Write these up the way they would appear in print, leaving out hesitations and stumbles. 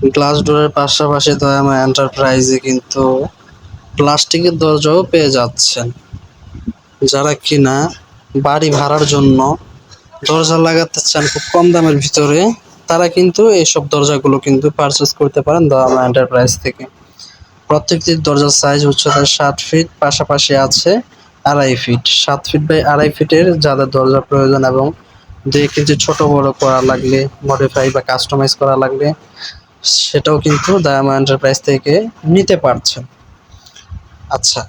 Glass ডোরের পাশাপাশি দয়াময় এন্টারপ্রাইজে কিন্তু প্লাস্টিকের দরজাও পেয়ে যাচ্ছেন। যারা কিনা বাড়ি ভাড়ার জন্য দরজা লাগাতে চান খুব কম দামের ভিতরে, তারা কিন্তু এইসব দরজাগুলো কিন্তু পারচেস করতে পারেন দয়াময় এন্টারপ্রাইজ থেকে। প্রত্যেকটি দরজার সাইজ উচ্চতা 7 ফিট, পাশাপাশি আছে 2.5 ফিট। 7 ফিট বাই 2.5 ফিটের যাদের দরজা প্রয়োজন এবং 2 ইঞ্চি ছোট বড় করা লাগলে, মডিফাই বা কাস্টমাইজ করা লাগলে, সেটাও কিন্তু দয়াময় এন্টারপ্রাইজ থেকে নিতে পারছেন। আচ্ছা,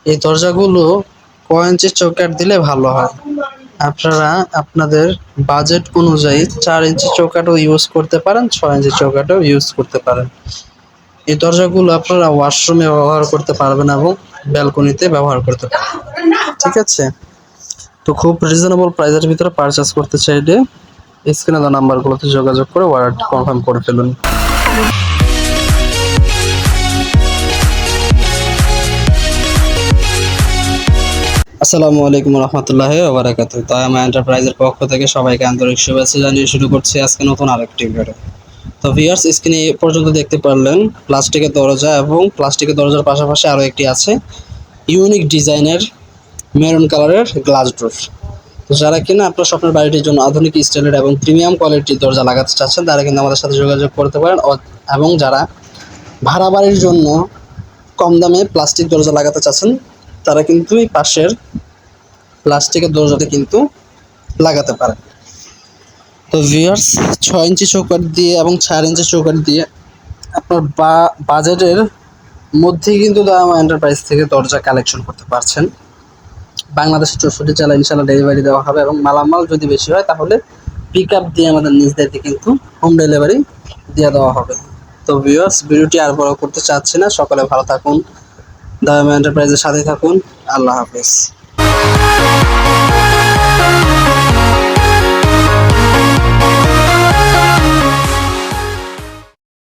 এই দরজাগুলো কয় ইঞ্চি চৌকাঠ দিলে ভালো হয়? আপনারা আপনাদের বাজেট অনুযায়ী 4 ইঞ্চি চৌকাঠও ইউজ করতে পারেন, 6 ইঞ্চি চৌকাঠও ইউজ করতে পারেন। এই দরজাগুলো আপনারা ওয়াশরুমে ব্যবহার করতে পারবেন এবং ব্যালকনিতে ব্যবহার করতে পারবেন। ঠিক আছে? তো খুব রিজনেবল প্রাইসের ভিতরে পারচেস করতে চাইলে স্ক্রিনে দেওয়া নাম্বারগুলোতে যোগাযোগ করে অর্ডারটি কনফার্ম করে ফেলুন। আসসালামু আলাইকুম রহমতুল্লাহি ওয়া বারাকাতুহু। দয়াময় এন্টারপ্রাইজের পক্ষ থেকে সবাইকে আন্তরিক শুভেচ্ছা জানিয়ে শুরু করছি আজকে নতুন আরেকটি ভিডিও। তো ভিউয়ার্স, স্ক্রিনে এ পর্যন্ত দেখতে পারলেন প্লাস্টিকের দরজা এবং প্লাস্টিকের দরজার পাশাপাশি আরও একটি আছে ইউনিক ডিজাইনের মেরুন কালারের গ্লাস ডোর। তো যারা কিনা আপনার স্বপ্নের বাড়িটির জন্য আধুনিক স্টাইলের এবং প্রিমিয়াম কোয়ালিটির দরজা লাগাতে চাচ্ছেন, তারা কিন্তু আমাদের সাথে যোগাযোগ করতে পারেন। এবং যারা ভাড়া বাড়ির জন্য কম দামে প্লাস্টিক দরজা লাগাতে চাচ্ছেন, তারা কিন্তু এই পাশের প্লাস্টিকের দরজাটা কিন্তু লাগাতে পারেন। তো ভিউয়ার্স, 6 ইঞ্চি চৌকাঠ দিয়ে এবং 4 ইঞ্চি চৌকাঠ দিয়ে আপনার বাজেটের মধ্যেই কিন্তু দয়াময় এন্টারপ্রাইজ থেকে দরজা কালেকশন করতে পারছেন। বাংলাদেশের 64 জেলায় ইনশাআল্লাহ ডেলিভারি দেওয়া হবে এবং মালামাল যদি বেশি হয় তাহলে পিক আপ দিয়ে আমাদের নিজ দায়িত্বে কিন্তু হোম ডেলিভারি দিয়ে দেওয়া হবে। তো ভিউয়ার্স, ভিডিওটি আর বড় করতে চাচ্ছি না। সকলে ভালো থাকুন, দয়াময় এন্টারপ্রাইজের সাথে থাকুন। আল্লাহ হাফেজ।